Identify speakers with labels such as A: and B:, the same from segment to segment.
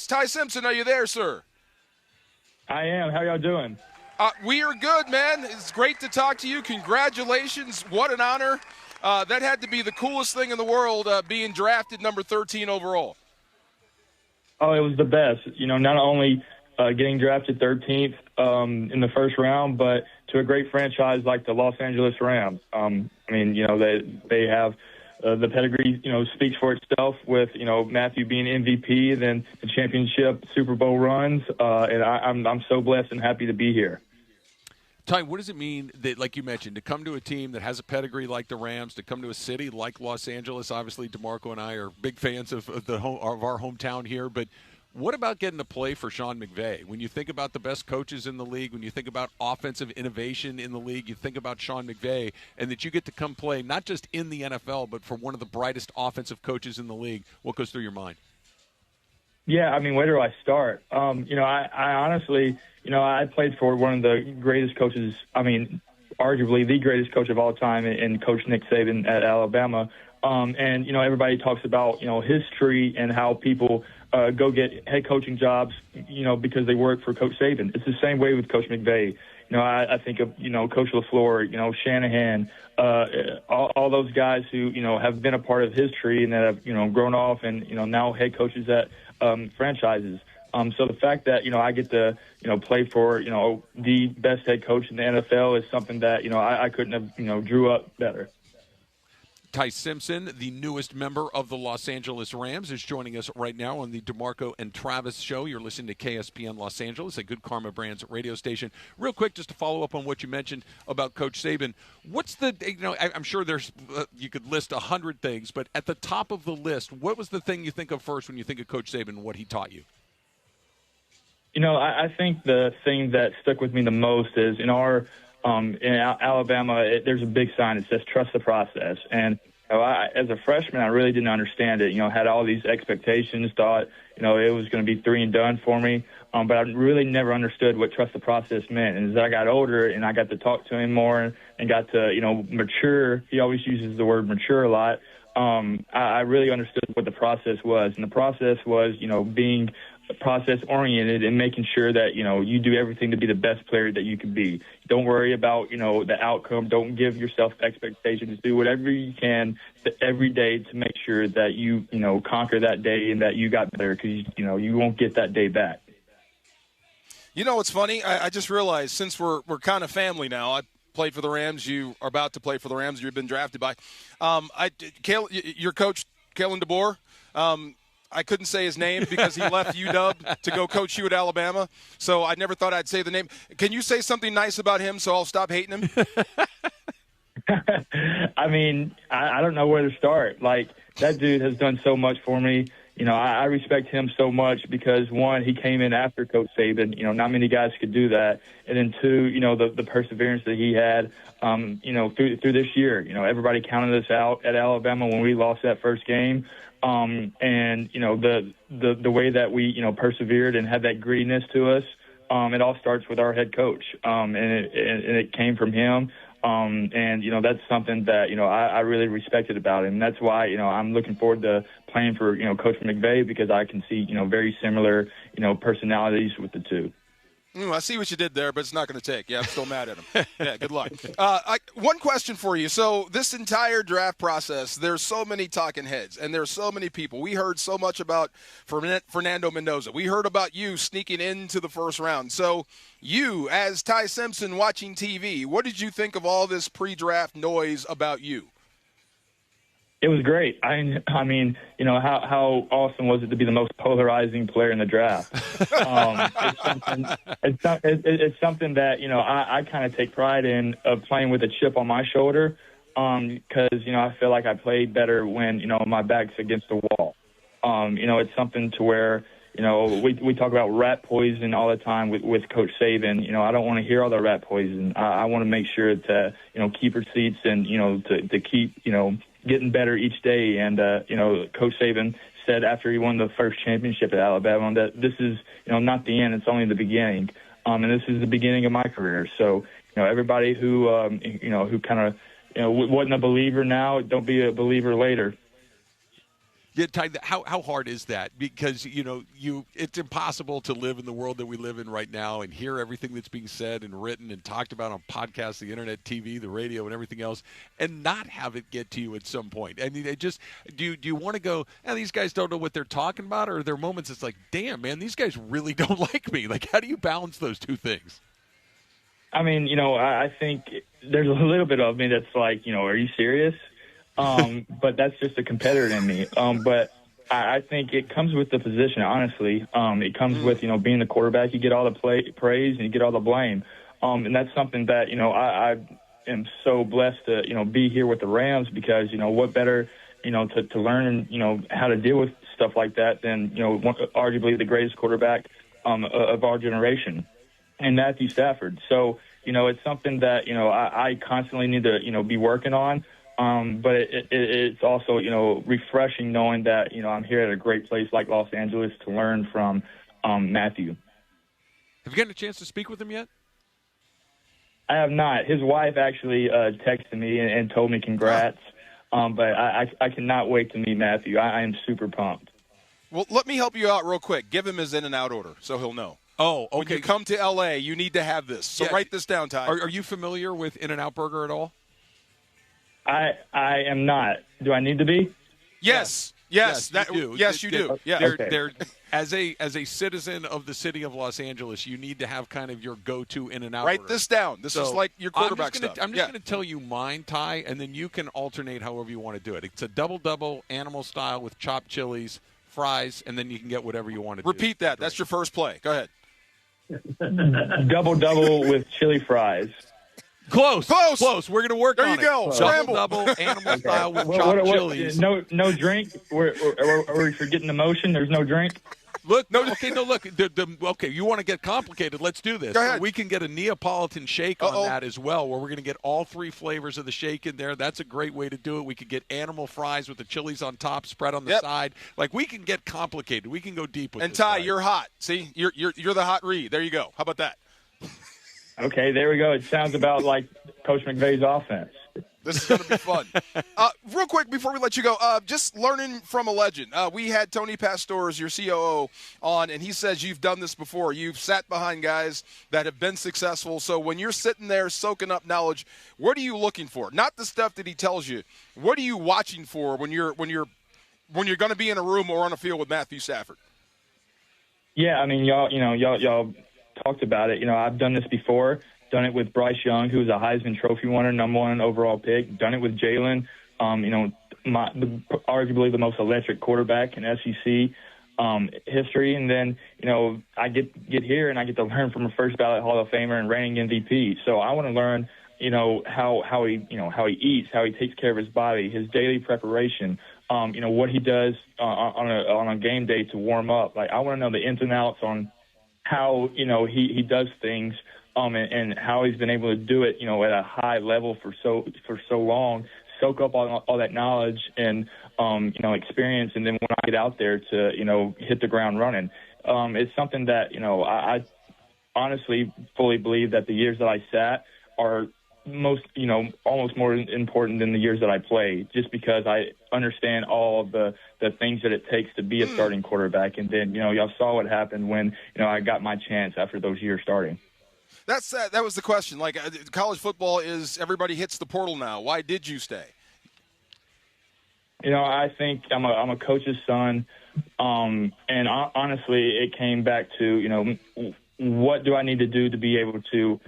A: Sports. Ty Simpson, are you there, sir?
B: I am. How y'all doing?
A: We are good, man. It's great to talk to you. Congratulations. What an honor. That had to be the coolest thing in the world, being drafted number 13 overall.
B: Oh, it was the best. Not only getting drafted 13th in the first round, but to a great franchise like the Los Angeles Rams. They have the pedigree, speaks for itself with, Matthew being MVP, then the championship Super Bowl runs. And I'm so blessed and happy to be here.
C: Ty, what does it mean that, like you mentioned, to come to a team that has a pedigree like the Rams, to come to a city like Los Angeles? Obviously, D'Marco and I are big fans of our hometown here, but what about getting to play for Sean McVay? When you think about the best coaches in the league, when you think about offensive innovation in the league, you think about Sean McVay, and that you get to come play not just in the NFL, but for one of the brightest offensive coaches in the league. What goes through your mind?
B: Yeah, where do I start? I honestly, I played for one of the greatest coaches, arguably the greatest coach of all time in Coach Nick Saban at Alabama. Everybody talks about, history and how people go get head coaching jobs, because they work for Coach Saban. It's the same way with Coach McVay. I think of, Coach LaFleur, Shanahan, all those guys who, have been a part of history and that have, grown off and, now head coaches at franchises. So the fact that, I get to, play for, the best head coach in the NFL is something that, I couldn't have, drew up better.
C: Ty Simpson, the newest member of the Los Angeles Rams, is joining us right now on the D'Marco and Travis show. You're listening to KSPN Los Angeles, a Good Karma Brands radio station. Real quick, just to follow up on what you mentioned about Coach Saban, what's the, I'm sure there's, you could list 100 things, but at the top of the list, what was the thing you think of first when you think of Coach Saban and what he taught you?
B: I think the thing that stuck with me the most is in Alabama, there's a big sign that says trust the process. And as a freshman, I really didn't understand it. Had all these expectations, thought, it was going to be 3 and done for me. But I really never understood what trust the process meant. And as I got older and I got to talk to him more and got to, mature, he always uses the word mature a lot. I really understood what the process was. And the process was, being process-oriented and making sure that, you do everything to be the best player that you can be. Don't worry about, the outcome. Don't give yourself expectations. Do whatever you can every day to make sure that you, conquer that day and that you got better because, you won't get that day back.
A: It's funny. I just realized since we're kind of family now, I played for the Rams. You are about to play for the Rams. You've been drafted by. Your coach, Kalen DeBoer, I couldn't say his name because he left UW to go coach you at Alabama, so I never thought I'd say the name. Can you say something nice about him so I'll stop hating him?
B: I don't know where to start. Like, that dude has done so much for me. I respect him so much because, one, he came in after Coach Saban. Not many guys could do that. And then, two, the perseverance that he had, through this year. Everybody counted us out at Alabama when we lost that first game. And the way that we, persevered and had that grittiness to us, it all starts with our head coach. And it came from him. That's something that, I really respected about him. And that's why, I'm looking forward to playing for, Coach McVay because I can see, very similar, personalities with the two.
A: I see what you did there, but it's not going to take. Yeah, I'm still mad at him. Yeah, good luck. One question for you. So this entire draft process, there's so many talking heads, and there's so many people. We heard so much about Fernando Mendoza. We heard about you sneaking into the first round. So you, as Ty Simpson watching TV, what did you think of all this pre-draft noise about you?
B: It was great. How awesome was it to be the most polarizing player in the draft? It's something that, I kind of take pride in of playing with a chip on my shoulder because, I feel like I played better when, my back's against the wall. It's something to where, we talk about rat poison all the time with Coach Saban. I don't want to hear all the rat poison. I want to make sure to, keep receipts and, to keep, getting better each day. And, Coach Saban said after he won the first championship at Alabama that this is, not the end, it's only the beginning. And this is the beginning of my career. So, everybody who kind of, wasn't a believer now, don't be a believer later.
C: Yeah, Ty, how hard is that? Because, it's impossible to live in the world that we live in right now and hear everything that's being said and written and talked about on podcasts, the internet, TV, the radio, and everything else, and not have it get to you at some point. I mean, do you want to go, these guys don't know what they're talking about, or are there moments it's like, damn, man, these guys really don't like me? Like, how do you balance those two things?
B: I mean, I think there's a little bit of me that's like, are you serious? But that's just a competitor in me. But I think it comes with the position, honestly. It comes with, being the quarterback. You get all the praise and you get all the blame. And that's something that, I am so blessed to, be here with the Rams because, what better, to learn, how to deal with stuff like that than, arguably the greatest quarterback of our generation, and Matthew Stafford. So, it's something that, I constantly need to, be working on. But it's also, refreshing knowing that, I'm here at a great place like Los Angeles to learn from Matthew.
C: Have you gotten a chance to speak with him yet?
B: I have not. His wife actually texted me and told me congrats. But I cannot wait to meet Matthew. I am super pumped.
A: Well, let me help you out real quick. Give him his in-and-out order so he'll know.
C: Oh, okay.
A: When you come to L.A., you need to have this. So write this down, Ty.
C: Are you familiar with In-N-Out Burger at all?
B: I am not. Do I need to be?
A: Yes.
C: Yes, you do. Yeah.
B: Okay.
C: As a citizen of the city of Los Angeles, you need to have kind of your go-to In-N-Out
A: Write
C: order.
A: this down. This is like your quarterback
C: stuff. I'm just going to tell you mine, Ty, and then you can alternate however you want to do it. It's a double-double animal style with chopped chilies, fries, and then you can get whatever you want to do.
A: Repeat that. That's your first play. Go ahead.
B: Double with chili fries.
C: Close. We're going to work on it.
A: There you go. Scramble.
C: Double animal style with chopped chilies.
B: No drink? Are we forgetting the motion? There's no drink?
C: Look. Okay, you want to get complicated. Let's do this.
A: Go ahead.
C: So we can get a Neapolitan shake on that as well, where we're going to get all three flavors of the shake in there. That's a great way to do it. We could get animal fries with the chilies on top, spread on the side. Like, we can get complicated. We can go deep with this.
A: And Ty, you're hot. See, you're the hot read. There you go. How about that?
B: Okay, there we go. It sounds about like Coach McVay's offense.
A: This is going to be fun. Real quick, before we let you go, just learning from a legend. We had Tony Pastores, your COO, on, and he says you've done this before. You've sat behind guys that have been successful. So when you're sitting there soaking up knowledge, what are you looking for? Not the stuff that he tells you. What are you watching for when you're going to be in a room or on a field with Matthew Stafford?
B: Yeah, I mean, y'all talked about it. I've done this before. Done it with Bryce Young, who was a Heisman Trophy winner, #1 overall pick. Done it with Jalen, arguably the most electric quarterback in SEC history. And then, I get here and I get to learn from a first ballot Hall of Famer and reigning MVP. So I want to learn, how he eats, how he takes care of his body, his daily preparation. What he does on a game day to warm up. Like, I want to know the ins and outs on how he does things. And how he's been able to do it, at a high level for so long, soak up all that knowledge and, experience. And then when I get out there to, hit the ground running, it's something that, I honestly fully believe that the years that I sat are almost more important than the years that I played, just because I understand all of the things that it takes to be a starting quarterback. And then, y'all saw what happened when, I got my chance after those years starting.
A: That was the question. Like, college football is everybody hits the portal now. Why did you stay?
B: I think I'm a coach's son, and honestly, it came back to what do I need to do to be able to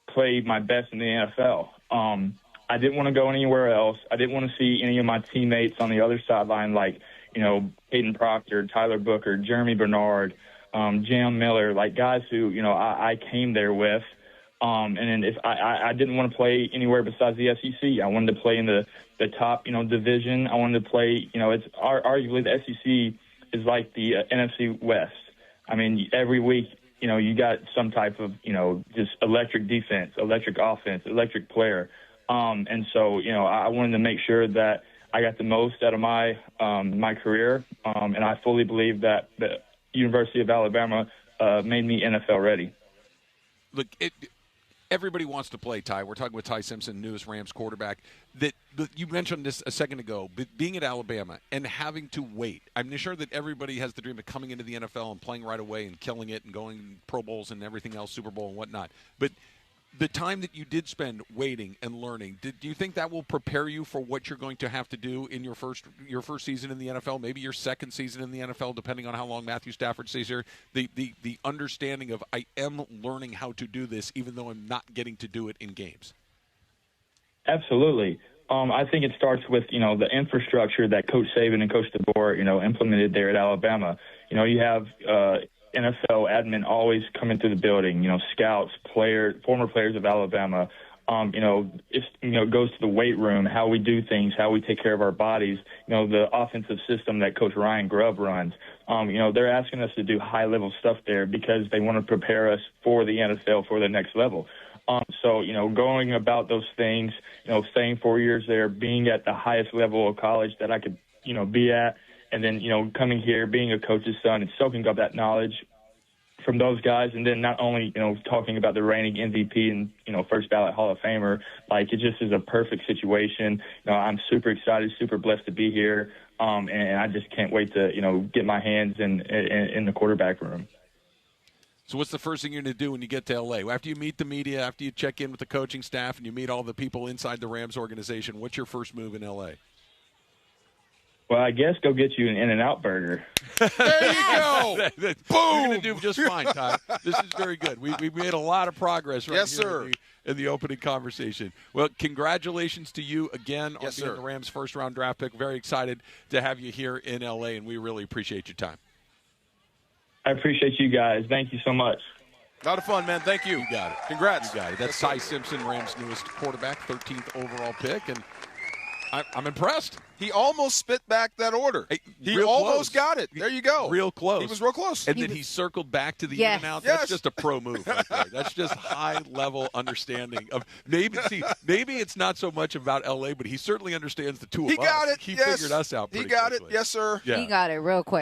B: play my best in the NFL. I didn't want to go anywhere else. I didn't want to see any of my teammates on the other sideline, like Peyton Proctor, Tyler Booker, Jeremy Bernard. Jam Miller, like guys who, I came there with. And then if I didn't want to play anywhere besides the SEC. I wanted to play in the top, division. I wanted to play, it's arguably the SEC is like the NFC West. I mean, every week, you got some type of, just electric defense, electric offense, electric player. And so, I wanted to make sure that I got the most out of my career. And I fully believe that University of Alabama made me NFL ready.
C: Look, everybody wants to play, Ty. We're talking with Ty Simpson, newest Rams quarterback. That you mentioned this a second ago, but being at Alabama and having to wait. I'm sure that everybody has the dream of coming into the NFL and playing right away and killing it and going Pro Bowls and everything else, Super Bowl and whatnot. But the time that you did spend waiting and learning, do you think that will prepare you for what you're going to have to do in your first season in the NFL, maybe your second season in the NFL, depending on how long Matthew Stafford stays here? The understanding of I am learning how to do this, even though I'm not getting to do it in games.
B: Absolutely. I think it starts with, the infrastructure that Coach Saban and Coach DeBoer, implemented there at Alabama. You have NFL admin always coming through the building, scouts, former players of Alabama. It goes to the weight room, how we do things, how we take care of our bodies, the offensive system that Coach Ryan Grubb runs. They're asking us to do high-level stuff there because they want to prepare us for the NFL, for the next level. So, going about those things, staying 4 years there, being at the highest level of college that I could, be at, and then, coming here, being a coach's son and soaking up that knowledge from those guys, and then not only, talking about the reigning MVP and, first ballot Hall of Famer, like it just is a perfect situation. I'm super excited, super blessed to be here, and I just can't wait to, get my hands in the quarterback room.
C: So what's the first thing you're going to do when you get to L.A.? After you meet the media, after you check in with the coaching staff, and you meet all the people inside the Rams organization, what's your first move in L.A.?
B: Well, I guess go get you an In-N-Out burger.
A: There you go.
C: Boom. We're going to do just fine, Ty. This is very good. We made a lot of progress right
A: yes,
C: here
A: sir.
C: In the opening conversation. Well, congratulations to you again on
A: yes,
C: being
A: sir.
C: the Rams' first-round draft pick. Very excited to have you here in L.A., and we really appreciate your time.
B: I appreciate you guys. Thank you so much.
A: A lot of fun, man. Thank you.
C: You got it.
A: Congrats.
C: You got it. That's
A: yes,
C: Ty Simpson, Rams' newest quarterback, 13th overall pick, and I'm impressed.
A: He almost spit back that order. He
C: Real
A: almost
C: close.
A: got it. There you go.
C: Real close.
A: He was real close.
C: And then he circled back to the
D: Yes.
C: In-N-Out.
A: Yes.
C: That's just a pro move right there. That's just high-level understanding of maybe it's not so much about L.A., but he certainly understands the two of us.
A: He got it.
C: He
A: yes.
C: figured us out pretty
A: He got
C: quickly.
A: it. Yes, sir.
C: Yeah.
D: He got it real quick.